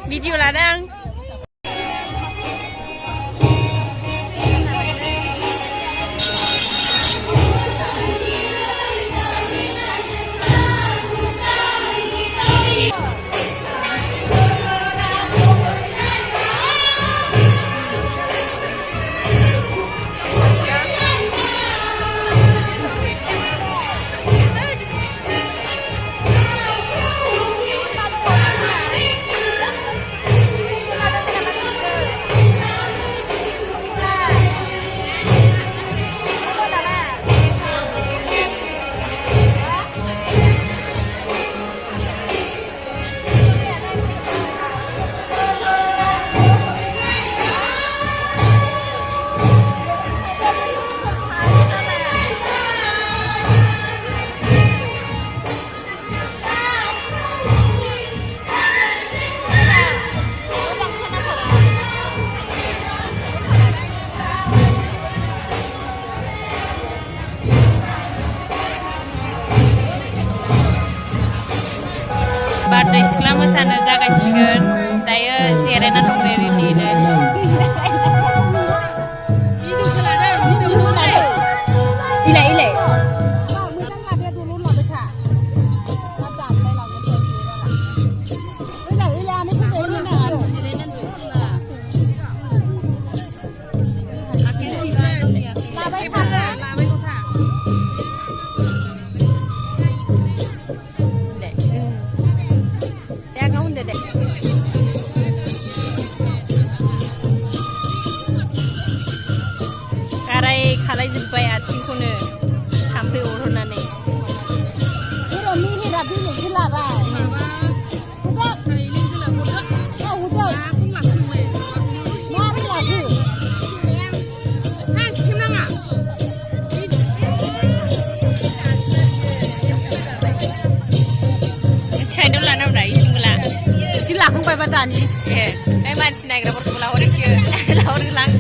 Video là đang Baru Islam sana jaga cigan, daya siaran nong dari di ne. Itu selada, itu selada. Ile. Ile dulu lah beca. Macam ni lah beca. Ile ni tu ile lah. Siaran tu lah. Akhir tiba dia. Labai kata, labai kata. Karai kalai jumpai atingkunu sampai urunane. Ini mini rabi ni jelah bah. Udah. Hari ini jelah udah. Oh udah. Aku langsung main. Mari lagi. Hei, gimana? Saya dulu lah nak tinggal. Jelah aku pergi batani. Eh, macam ni kerana berkulah orang je, orang lang.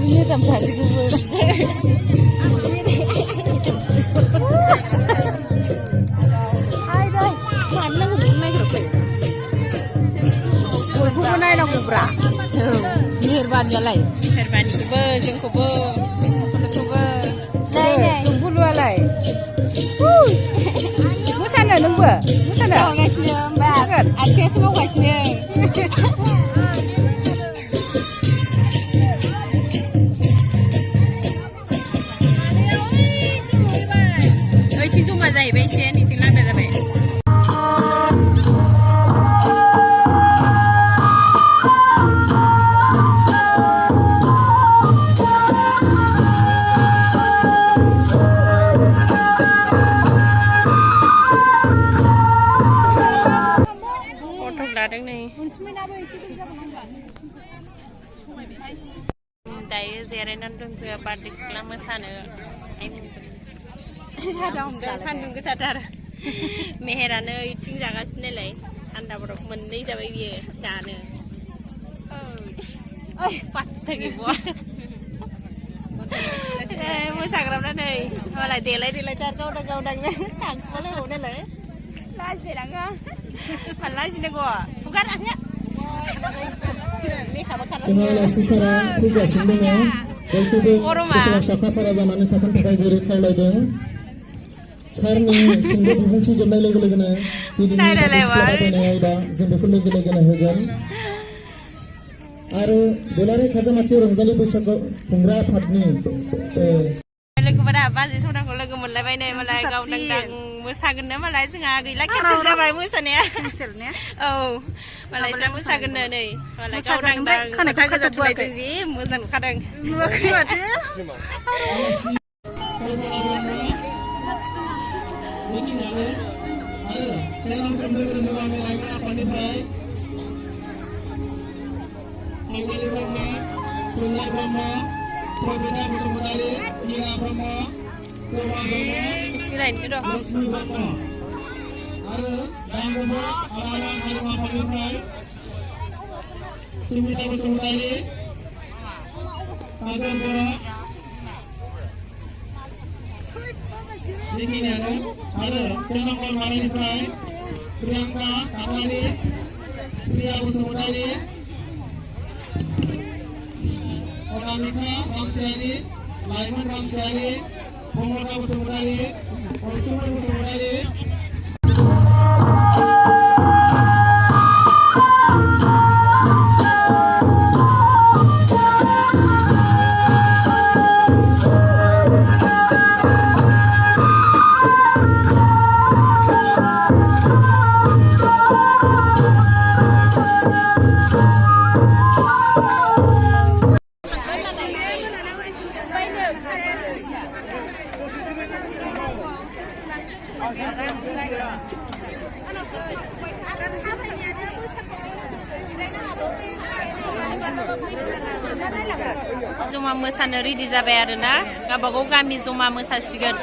Ini tempat juga. Hai dah, mana aku naik kereta? Aku naik nak kubra. Nirban lalai. Nirban kuba, jeng kuba, kuba. Naik. Kuba lalai. Sana nunggu, sana. Kasih mbak. Aceh semua kasih. Oi, cintu mazai, bersih ni cinta dah bersih. Dayo ziaranan dong juga batik selama sana. Sandung kesadar. Meherana iting jaga sini leh. Anda berok mendai jabai biar dana. Patah gitu. Musagram dah nih. Malah delay kau dah tak boleh udah leh. Last dia langa. Malah sini gua. Bukan akhirnya. Dengan secara tugas dengan berkumpul bersama saka para zaman itu akan pakai diri kau lagi. Sekarang ni sumber fungsi jemai lagi na. Jadi ni sekolah apa ni ada jemai lagi na hogan. Aru dolare kaza macam orang jali besok pengra patni. Lagu pada apa sih seorang kalau lagu mulai bayi mulai kau dang musagan nama lain sengaja gila kita jabai musanya. Oh, mulai saya musagan nih. Mulai kau dang kau dah tuai sih musan kadang. Sila ini doh. बेखिनियानो आरो से number मारिनिफ्राय Priyanka कापानि प्रिया बसुमतारी अनामिका रामसियारि लाइमोन रामसियारि ममता बसुमतारी अनसुमै बसुमतारी जमा मोसानो ready जाबाय आरोना गावबागाव गामि जमा मोसासिगोन